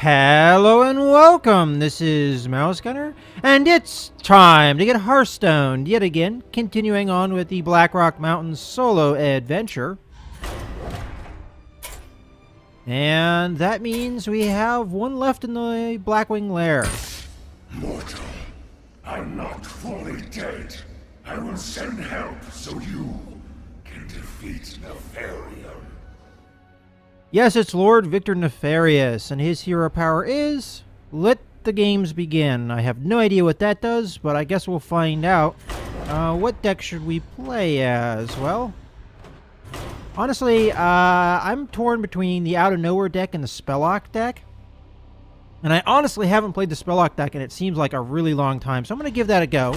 Hello and welcome, this is Mouse Gunner, and it's time to get Hearthstone yet again, continuing on with the Blackrock Mountains solo adventure. And that means we have one left in the Blackwing Lair. Mortal, I'm not fully dead. I will send help so you can defeat Nefarian. Yes, it's Lord Victor Nefarious, and his hero power is Let the Games Begin. I have no idea what that does, but I guess we'll find out. What deck should we play as? Well, honestly, I'm torn between the Out of Nowhere deck and the Spelllock deck. And I honestly haven't played the Spelllock deck, and it seems like a really long time, so I'm going to give that a go.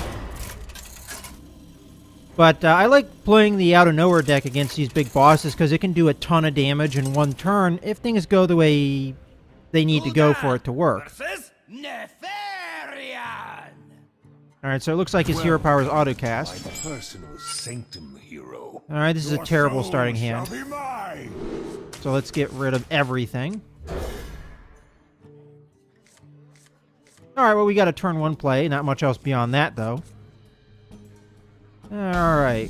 But I like playing the Out of Nowhere deck against these big bosses because it can do a ton of damage in one turn if things go the way they need to go for it to work. Alright, so it looks like his hero power is autocast. My personal sanctum hero. Alright, this is a terrible starting hand. So let's get rid of everything. Alright, well, we got a turn one play. Not much else beyond that, though. Alright.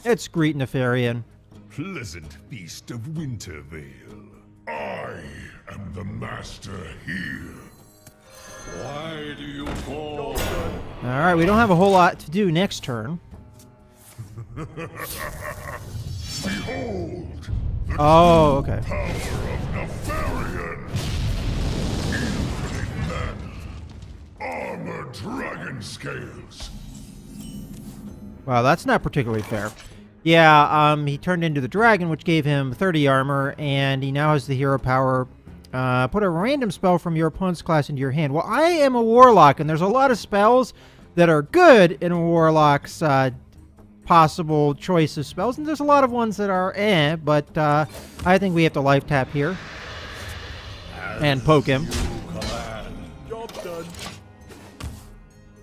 Let's greet Nefarian. Pleasant feast of Wintervale. I am the master here. Why do you call? Alright, we don't have a whole lot to do next turn. Behold! Oh, okay. Power of Nefarian! Infinite mana! Armored dragon scales! Wow, that's not particularly fair. Yeah, he turned into the dragon, which gave him 30 armor, and he now has the hero power. Put a random spell from your opponent's class into your hand. Well, I am a warlock, and there's a lot of spells that are good in a warlock's possible choice of spells, and there's a lot of ones that are but I think we have to life tap here and poke him.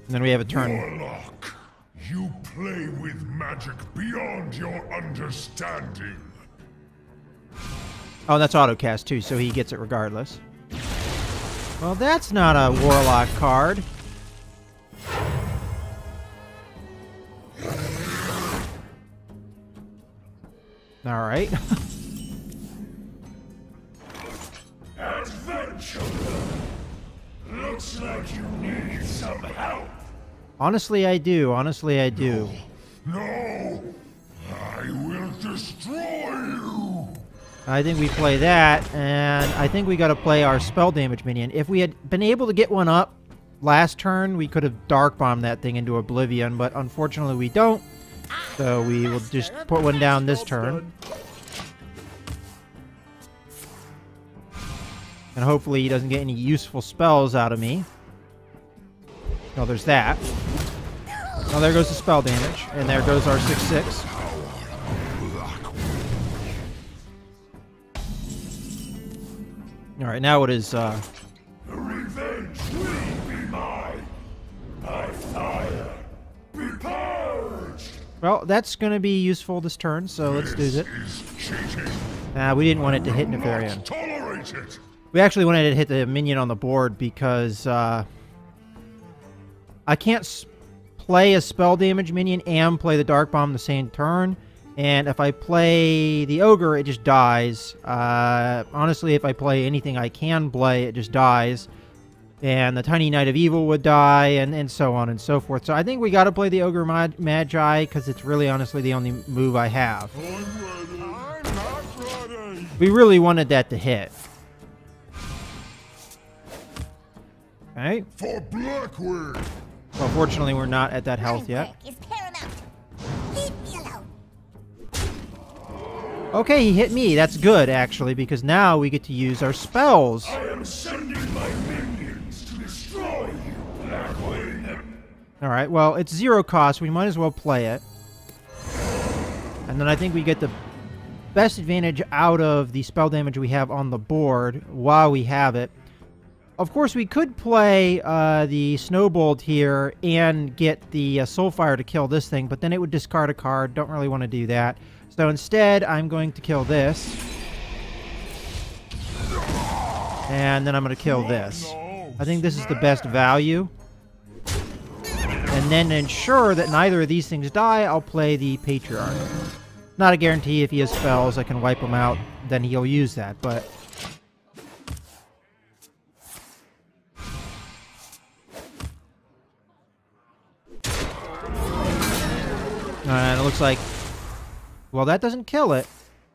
And then we have a turn. Warlock, you play with magic beyond your understanding. Oh, that's autocast too, so he gets it regardless. Well, that's not a warlock card. Alright. Adventurer! Looks like you need some help. Honestly, I do. Honestly, I do. No! I will destroy you! I think we play that, and I think we got to play our spell damage minion. If we had been able to get one up last turn, we could have dark bombed that thing into oblivion, but unfortunately we don't. So we will just put one down this turn. And hopefully he doesn't get any useful spells out of me. Oh, there's that. Oh, there goes the spell damage. And there goes our 6/6. Alright, now it is, Revenge will be mine! By fire! Be purged! well, that's going to be useful this turn, so let's do it. Is cheating. We didn't want it to hit Not Nefarian. tolerate it! We actually wanted it to hit the minion on the board because I can't play a spell damage minion and play the Dark Bomb the same turn. And if I play the Ogre, it just dies. Honestly, if I play anything I can play, it just dies. And the Tiny Knight of Evil would die, and so on and so forth. So I think we got to play the Ogre Magi because it's really honestly the only move I have. I'm not ready! We really wanted that to hit. Okay. For Blackwing! Well, fortunately, we're not at that health yet. Is paramount. Leave me alone. Okay, he hit me. That's good, actually, because now we get to use our spells. I am sending my minions to destroy you, Blackwing! Alright, well, it's 0 cost. We might as well play it. And then I think we get the best advantage out of the spell damage we have on the board while we have it. Of course, we could play the Snowbolt here and get the Soulfire to kill this thing, but then it would discard a card. Don't really want to do that. So instead, I'm going to kill this. And then I'm going to kill this. I think this is the best value. And then to ensure that neither of these things die, I'll play the Patriarch. Not a guarantee. If he has spells, I can wipe him out, then he'll use that, but... And it looks like... Well, that doesn't kill it,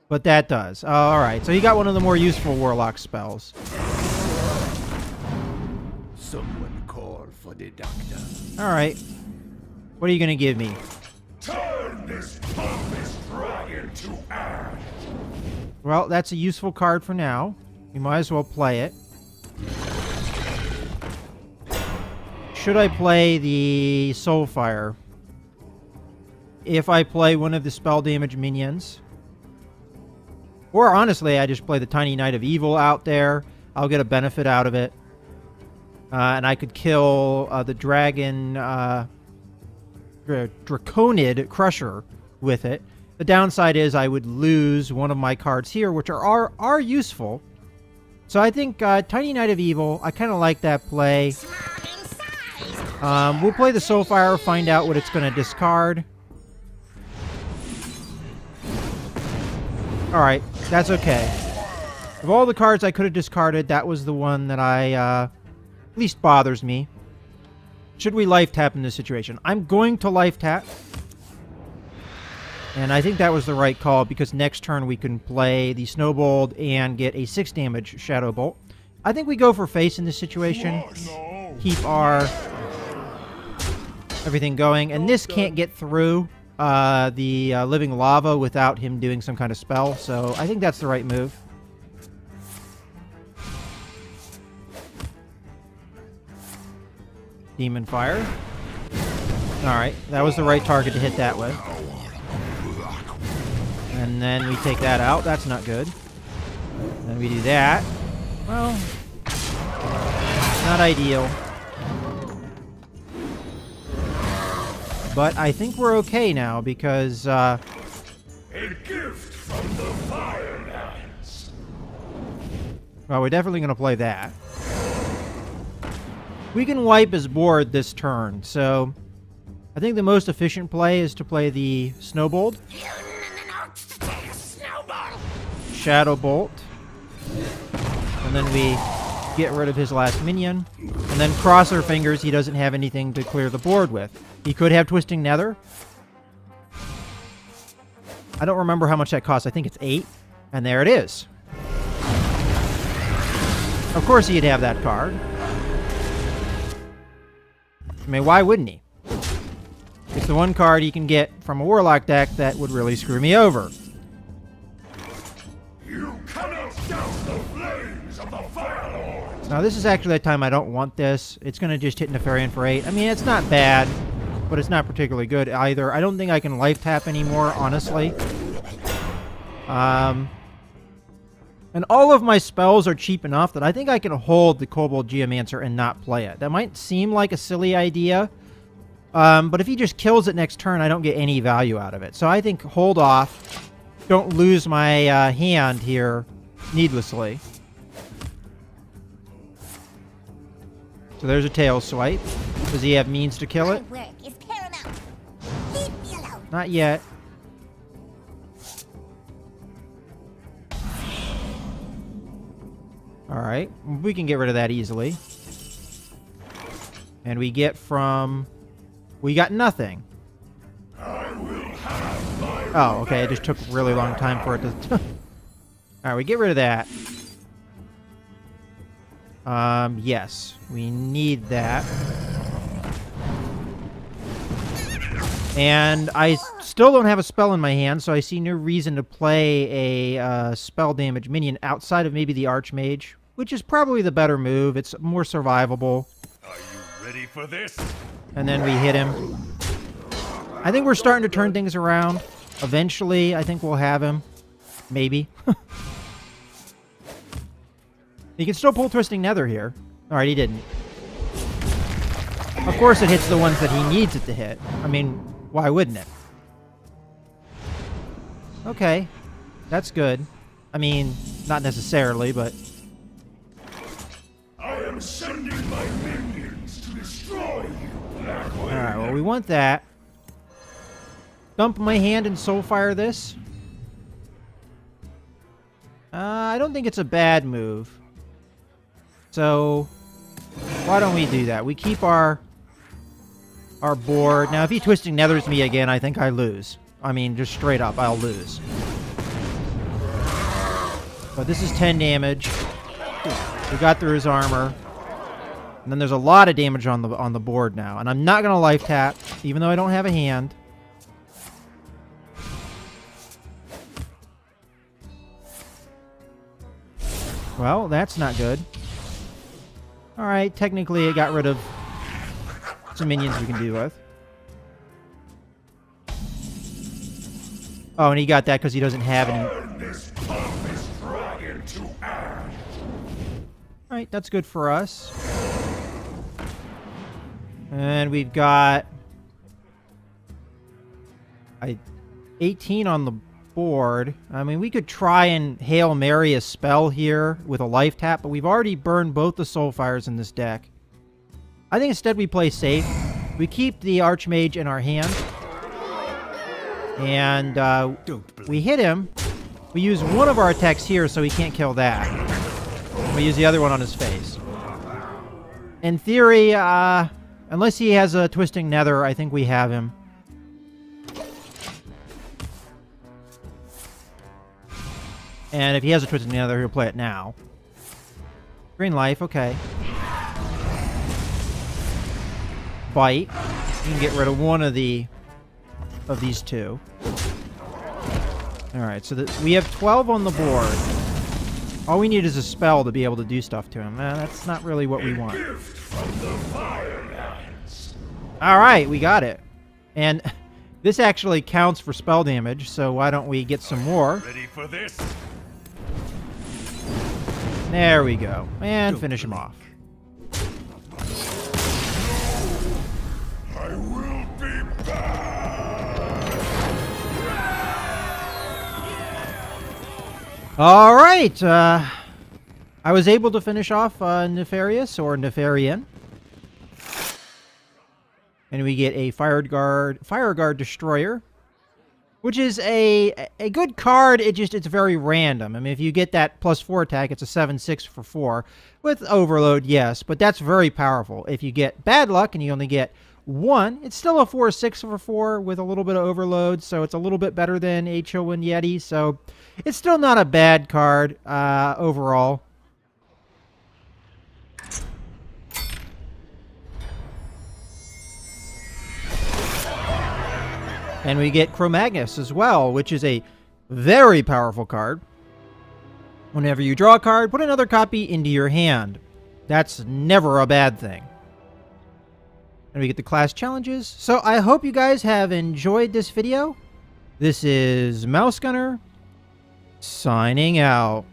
but that does. Alright, so he got one of the more useful Warlock spells. Someone call for the doctor. Alright. What are you going to give me? Turn this pompous dragon to ash. Well, that's a useful card for now. We might as well play it. Should I play the Soulfire? If I play one of the spell damage minions. Or honestly, I just play the Tiny Knight of Evil out there. I'll get a benefit out of it. And I could kill the Dragon... Draconid Crusher with it. The downside is I would lose one of my cards here, which are useful. So I think Tiny Knight of Evil, I kind of like that play. We'll play the Soulfire, find out what it's going to discard. Alright, that's okay. Of all the cards I could have discarded, that was the one that least bothers me. Should we life tap in this situation? I'm going to life tap. And I think that was the right call, because next turn we can play the Snowbolt and get a 6 damage Shadow Bolt. I think we go for face in this situation. Keep our everything going. And this can't get through the Living Lava without him doing some kind of spell. So I think that's the right move. Demon Fire. Alright, that was the right target to hit that with. And then we take that out. That's not good. Then we do that. Well, not ideal. But I think we're okay now because... A gift from the Firelands. Well, we're definitely going to play that. We can wipe his board this turn, so... I think the most efficient play is to play the Snowbolt. Shadow Bolt. And then we get rid of his last minion. And then cross our fingers he doesn't have anything to clear the board with. He could have Twisting Nether. I don't remember how much that costs. I think it's 8. And there it is. Of course he'd have that card. I mean, why wouldn't he? It's the one card he can get from a Warlock deck that would really screw me over. You cannot douse the flames of the Firelord. Now, this is actually the time I don't want this. It's going to just hit Nefarian for 8. I mean, it's not bad, but it's not particularly good either. I don't think I can life tap anymore, honestly. And all of my spells are cheap enough that I think I can hold the Kobold Geomancer and not play it. That might seem like a silly idea, but if he just kills it next turn, I don't get any value out of it. So I think hold off. Don't lose my hand here needlessly. So there's a tail swipe. Does he have means to kill it? My work is paramount. Leave me alone. Not yet. Alright, we can get rid of that easily. And we get from... We got nothing. I will have my Oh, okay, it just took a really long time for it to... Alright, we get rid of that. Yes, we need that. And I still don't have a spell in my hand, so I see no reason to play a spell damage minion outside of maybe the Archmage, which is probably the better move. It's more survivable. Are you ready for this? And then we hit him. I think we're starting to turn things around. Eventually, I think we'll have him. Maybe. He can still pull Twisting Nether here. Alright, he didn't. Of course it hits the ones that he needs it to hit. I mean, why wouldn't it? Okay. That's good. I mean, not necessarily, but... Well, we want that. Dump my hand and Soulfire this. I don't think it's a bad move. So, why don't we do that? We keep our board. Now, if he Twisting Nethers me again, I think I lose. I mean, just straight up, I'll lose. But this is 10 damage. We got through his armor. And then there's a lot of damage on the board now. And I'm not going to life tap, even though I don't have a hand. Well, that's not good. Alright, technically it got rid of some minions we can deal with. Oh, and he got that because he doesn't have any. Alright, that's good for us. And we've got 18 on the board. I mean, we could try and Hail Mary a spell here with a life tap, but we've already burned both the Soulfires in this deck. I think instead we play safe. We keep the Archmage in our hand. And we hit him. We use one of our attacks here so he can't kill that. We use the other one on his face. In theory, unless he has a Twisting Nether, I think we have him. And if he has a Twisting Nether, he'll play it now. Green life, okay. Bite. You can get rid of one of these two. Alright, so we have 12 on the board. All we need is a spell to be able to do stuff to him. That's not really what we want. Alright, we got it. And this actually counts for spell damage, so why don't we get some more? Ready for this? There we go. And finish him off. I will be back. All right. I was able to finish off Nefarious or Nefarian. And we get a Fire Guard Destroyer, which is a good card. It's very random. I mean, if you get that +4 attack, it's a 7/6 for 4 with Overload, yes, but that's very powerful. If you get bad luck and you only get 1, it's still a 4/6 for 4 with a little bit of Overload, so it's a little bit better than a Chillwind Yeti. So it's still not a bad card overall. And we get Cro-Magnus as well, which is a very powerful card. Whenever you draw a card, put another copy into your hand. That's never a bad thing. And we get the class challenges. So I hope you guys have enjoyed this video. This is Mouse Gunner, signing out.